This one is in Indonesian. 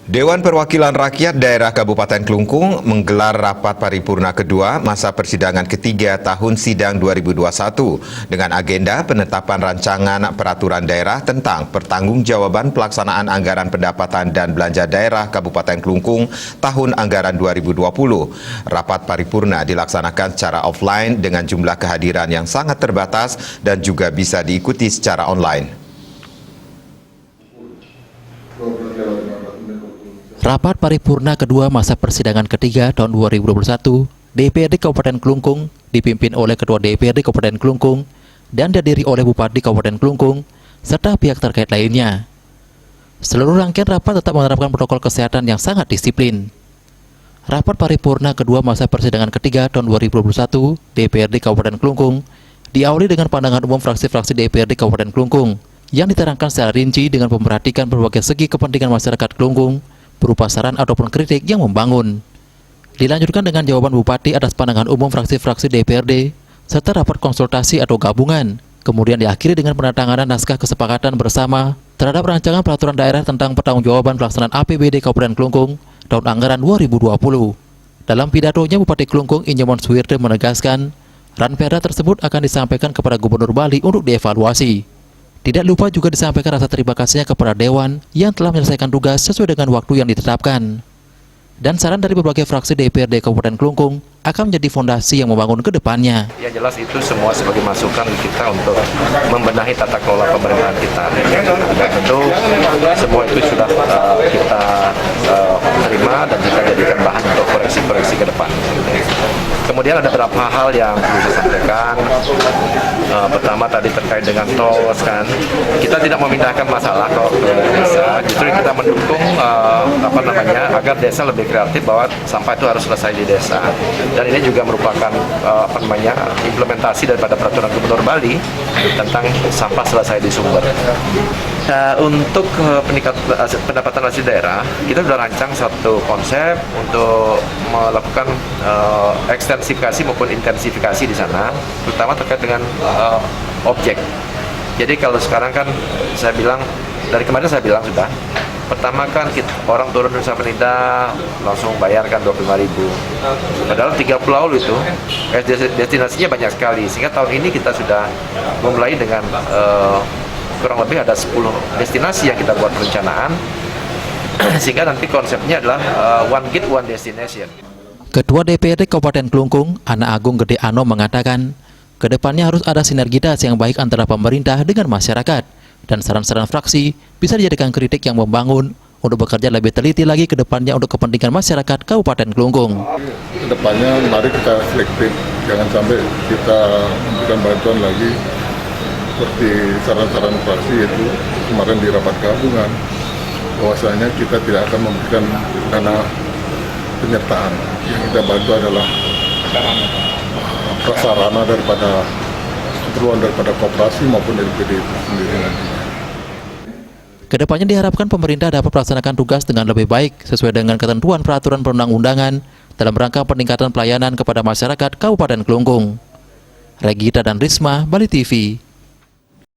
Dewan Perwakilan Rakyat Daerah Kabupaten Klungkung menggelar rapat paripurna kedua masa persidangan ketiga tahun sidang 2021 dengan agenda penetapan rancangan peraturan daerah tentang pertanggungjawaban pelaksanaan anggaran pendapatan dan belanja daerah Kabupaten Klungkung tahun anggaran 2020. Rapat paripurna dilaksanakan secara offline dengan jumlah kehadiran yang sangat terbatas dan juga bisa diikuti secara online. Rapat paripurna kedua masa persidangan ketiga tahun 2021 DPRD Kabupaten Klungkung dipimpin oleh Ketua DPRD Kabupaten Klungkung dan dihadiri oleh Bupati Kabupaten Klungkung serta pihak terkait lainnya. Seluruh rangkaian rapat tetap menerapkan protokol kesehatan yang sangat disiplin. Rapat paripurna kedua masa persidangan ketiga tahun 2021 DPRD Kabupaten Klungkung diawali dengan pandangan umum fraksi-fraksi DPRD Kabupaten Klungkung yang diterangkan secara rinci dengan memperhatikan berbagai segi kepentingan masyarakat Klungkung berupa saran ataupun kritik yang membangun. Dilanjutkan dengan jawaban Bupati atas pandangan umum fraksi-fraksi DPRD serta rapat konsultasi atau gabungan. Kemudian diakhiri dengan penandatanganan naskah kesepakatan bersama terhadap rancangan peraturan daerah tentang pertanggungjawaban pelaksanaan APBD Kabupaten Klungkung tahun anggaran 2020. Dalam pidatonya, Bupati Klungkung Inyemon Suwirte menegaskan ranperda tersebut akan disampaikan kepada Gubernur Bali untuk dievaluasi. Tidak lupa juga disampaikan rasa terima kasihnya kepada Dewan yang telah menyelesaikan tugas sesuai dengan waktu yang ditetapkan. Dan saran dari berbagai fraksi DPRD Kabupaten Klungkung akan menjadi fondasi yang membangun ke depannya. Yang jelas itu semua sebagai masukan kita untuk membenahi tata kelola pemerintahan kita. Dan tentu semua itu sudah kita terima dan kita jadikan bahan untuk koreksi-koreksi ke depan. Kemudian ada beberapa hal yang perlu saya sampaikan. Pertama tadi terkait dengan tol, kan kita tidak memindahkan masalah kok ke desa, justru kita mendukung agar desa lebih kreatif bahwa sampah itu harus selesai di desa. Dan ini juga merupakan implementasi daripada peraturan Gubernur Bali tentang sampah selesai di sumber. Untuk pendapatan asli daerah, kita sudah rancang satu konsep untuk melakukan ekstensifikasi maupun intensifikasi di sana, terutama terkait dengan objek. Jadi kalau sekarang kan saya bilang, dari kemarin saya bilang sudah, pertama kan orang turun di Samarinda langsung bayarkan 25.000. Padahal 3 pulau itu destinasinya banyak sekali, sehingga tahun ini kita sudah memulai dengan kurang lebih ada 10 destinasi yang kita buat perencanaan, sehingga nanti konsepnya adalah one gate one destination. Ketua DPRD Kabupaten Klungkung, Ana Agung Gede Ano mengatakan, kedepannya harus ada sinergitas yang baik antara pemerintah dengan masyarakat, dan saran-saran fraksi bisa dijadikan kritik yang membangun untuk bekerja lebih teliti lagi ke depannya untuk kepentingan masyarakat Kabupaten Klungkung. Kedepannya mari kita selektif, jangan sampai kita memberikan bantuan lagi seperti saran-saran fraksi itu kemarin di rapat gabungan, bahwasanya kita tidak akan memberikan dana penyertaan. Yang kita bantu adalah prasarana daripada keperluan daripada koperasi maupun LPD itu sendiri nantinya. Kedepannya diharapkan pemerintah dapat melaksanakan tugas dengan lebih baik sesuai dengan ketentuan peraturan perundang-undangan dalam rangka peningkatan pelayanan kepada masyarakat Kabupaten Klungkung. Regita dan Risma, Bali TV.